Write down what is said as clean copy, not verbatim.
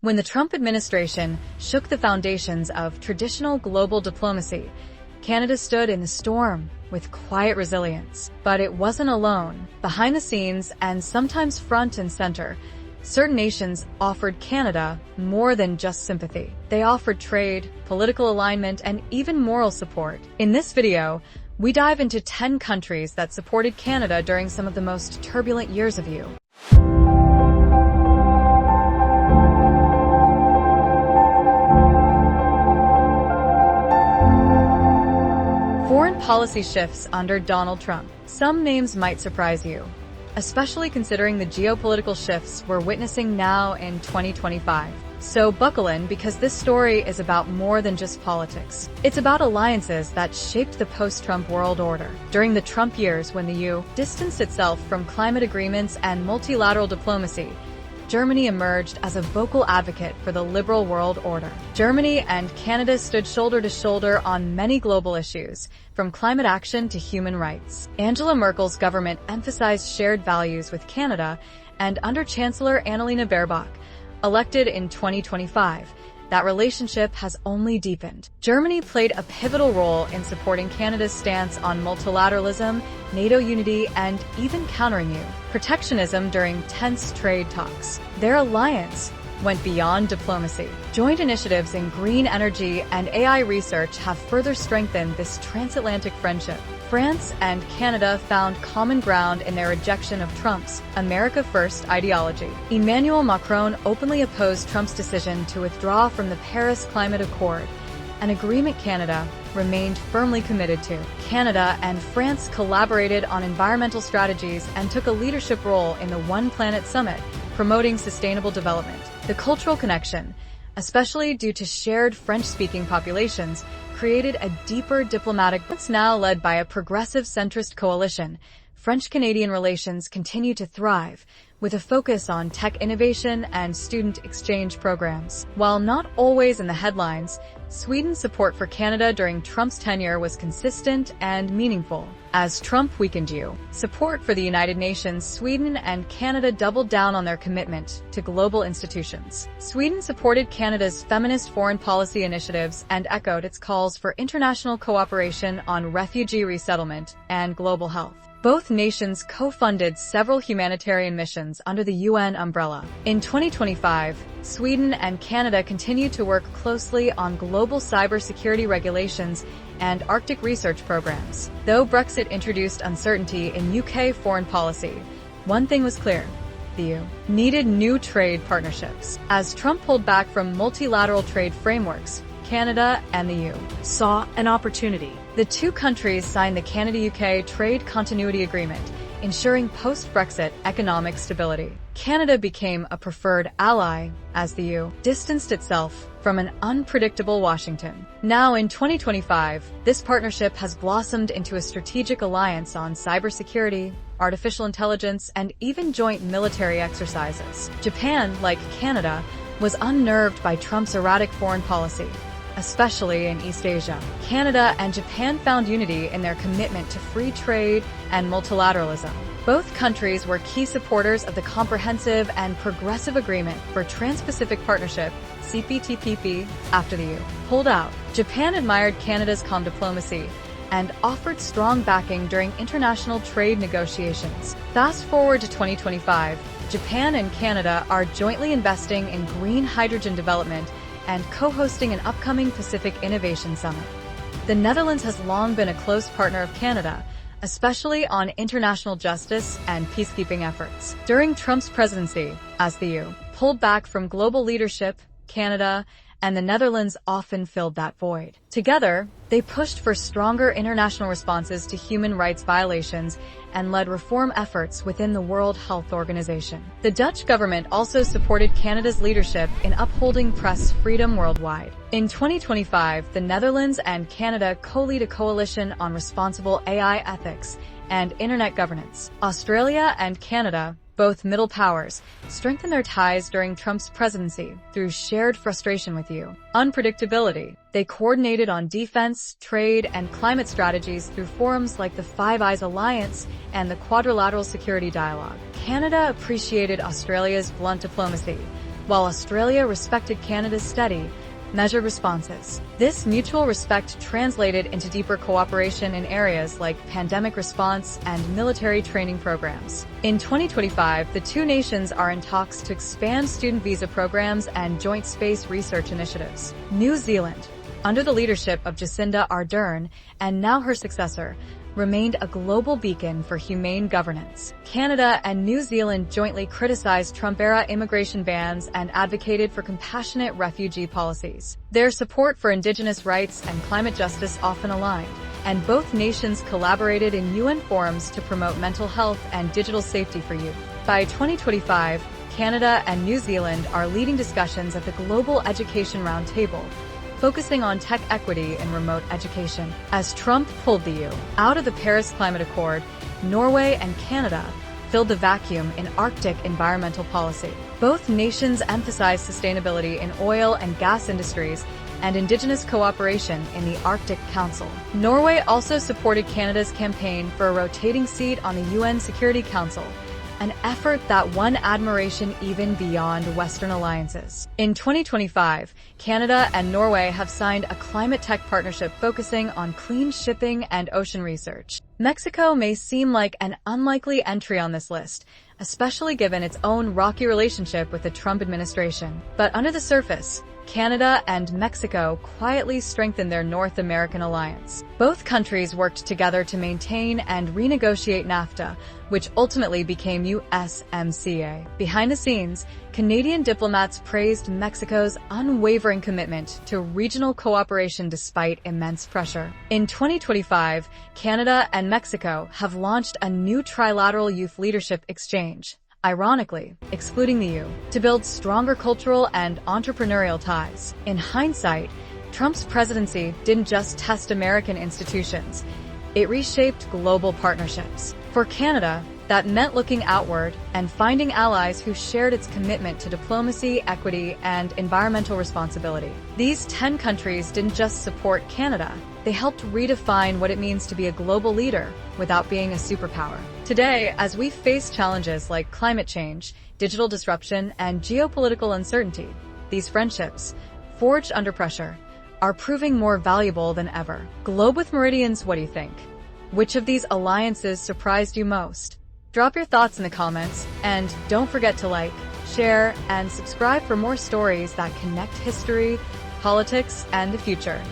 When the Trump administration shook the foundations of traditional global diplomacy, Canada stood in the storm with quiet resilience. But it wasn't alone. Behind the scenes, and sometimes front and center, certain nations offered Canada more than just sympathy. They offered trade, political alignment, and even moral support. In this video, we dive into 10 countries that supported Canada during some of the most turbulent years of you. Foreign policy shifts under Donald Trump. Some names might surprise you, especially considering the geopolitical shifts we're witnessing now in 2025. So buckle in, because this story is about more than just politics. It's about alliances that shaped the post-Trump world order. During the Trump years, when the EU distanced itself from climate agreements and multilateral diplomacy, Germany emerged as a vocal advocate for the liberal world order. Germany and Canada stood shoulder to shoulder on many global issues, from climate action to human rights. Angela Merkel's government emphasized shared values with Canada, and under Chancellor Annalena Baerbock, elected in 2025, that relationship has only deepened. Germany played a pivotal role in supporting Canada's stance on multilateralism, NATO unity, and even countering EU protectionism during tense trade talks. Their alliance went beyond diplomacy. Joint initiatives in green energy and AI research have further strengthened this transatlantic friendship. France and Canada found common ground in their rejection of Trump's America First ideology. Emmanuel Macron openly opposed Trump's decision to withdraw from the Paris Climate Accord, an agreement Canada remained firmly committed to. Canada and France collaborated on environmental strategies and took a leadership role in the One Planet Summit, promoting sustainable development. The cultural connection, especially due to shared French-speaking populations, created a deeper diplomatic bond. Now led by a progressive centrist coalition, French-Canadian relations continue to thrive, with a focus on tech innovation and student exchange programs. While not always in the headlines, Sweden's support for Canada during Trump's tenure was consistent and meaningful. As Trump weakened EU support for the United Nations, Sweden and Canada doubled down on their commitment to global institutions. Sweden supported Canada's feminist foreign policy initiatives and echoed its calls for international cooperation on refugee resettlement and global health. Both nations co-funded several humanitarian missions under the UN umbrella. In 2025, Sweden and Canada continued to work closely on global cybersecurity regulations and Arctic research programs. Though Brexit introduced uncertainty in UK foreign policy, one thing was clear: the EU needed new trade partnerships. As Trump pulled back from multilateral trade frameworks, Canada and the EU saw an opportunity. The two countries signed the Canada-UK Trade Continuity Agreement, ensuring post-Brexit economic stability. Canada became a preferred ally as the EU distanced itself from an unpredictable Washington. Now in 2025, this partnership has blossomed into a strategic alliance on cybersecurity, artificial intelligence, and even joint military exercises. Japan, like Canada, was unnerved by Trump's erratic foreign policy, especially in East Asia. Canada and Japan found unity in their commitment to free trade and multilateralism. Both countries were key supporters of the Comprehensive and Progressive Agreement for Trans-Pacific Partnership, CPTPP, after the EU pulled out. Japan admired Canada's calm diplomacy and offered strong backing during international trade negotiations. Fast forward to 2025, Japan and Canada are jointly investing in green hydrogen development and co-hosting an upcoming Pacific Innovation Summit. The Netherlands has long been a close partner of Canada, especially on international justice and peacekeeping efforts. During Trump's presidency, as the EU pulled back from global leadership, Canada and the Netherlands often filled that void. Together, they pushed for stronger international responses to human rights violations and led reform efforts within the World Health Organization. The Dutch government also supported Canada's leadership in upholding press freedom worldwide. In 2025, the Netherlands and Canada co-lead a coalition on responsible AI ethics and internet governance. Australia and Canada, both middle powers, strengthened their ties during Trump's presidency through shared frustration with EU unpredictability. They coordinated on defense, trade, and climate strategies through forums like the Five Eyes Alliance and the Quadrilateral Security Dialogue. Canada appreciated Australia's blunt diplomacy, while Australia respected Canada's steady, measured responses. This mutual respect translated into deeper cooperation in areas like pandemic response and military training programs. In 2025, the two nations are in talks to expand student visa programs and joint space research initiatives. New Zealand, under the leadership of Jacinda Ardern, and now her successor, remained a global beacon for humane governance. Canada and New Zealand jointly criticized Trump-era immigration bans and advocated for compassionate refugee policies. Their support for Indigenous rights and climate justice often aligned, and both nations collaborated in UN forums to promote mental health and digital safety for youth. By 2025, Canada and New Zealand are leading discussions at the Global Education Roundtable, focusing on tech equity in remote education. As Trump pulled the EU out of the Paris Climate Accord, Norway and Canada filled the vacuum in Arctic environmental policy. Both nations emphasized sustainability in oil and gas industries and Indigenous cooperation in the Arctic Council. Norway also supported Canada's campaign for a rotating seat on the UN Security Council, an effort that won admiration even beyond Western alliances. In 2025, Canada and Norway have signed a climate tech partnership focusing on clean shipping and ocean research. Mexico may seem like an unlikely entry on this list, especially given its own rocky relationship with the Trump administration. But under the surface, Canada and Mexico quietly strengthened their North American alliance. Both countries worked together to maintain and renegotiate NAFTA, which ultimately became USMCA. Behind the scenes, Canadian diplomats praised Mexico's unwavering commitment to regional cooperation despite immense pressure. In 2025, Canada and Mexico have launched a new trilateral youth leadership exchange, ironically, excluding the EU, to build stronger cultural and entrepreneurial ties. In hindsight, Trump's presidency didn't just test American institutions, it reshaped global partnerships. For Canada, that meant looking outward and finding allies who shared its commitment to diplomacy, equity, and environmental responsibility. These 10 countries didn't just support Canada, they helped redefine what it means to be a global leader without being a superpower. Today, as we face challenges like climate change, digital disruption, and geopolitical uncertainty, these friendships, forged under pressure, are proving more valuable than ever. Globe with Meridians, what do you think? Which of these alliances surprised you most? Drop your thoughts in the comments, and don't forget to like, share, and subscribe for more stories that connect history, politics, and the future.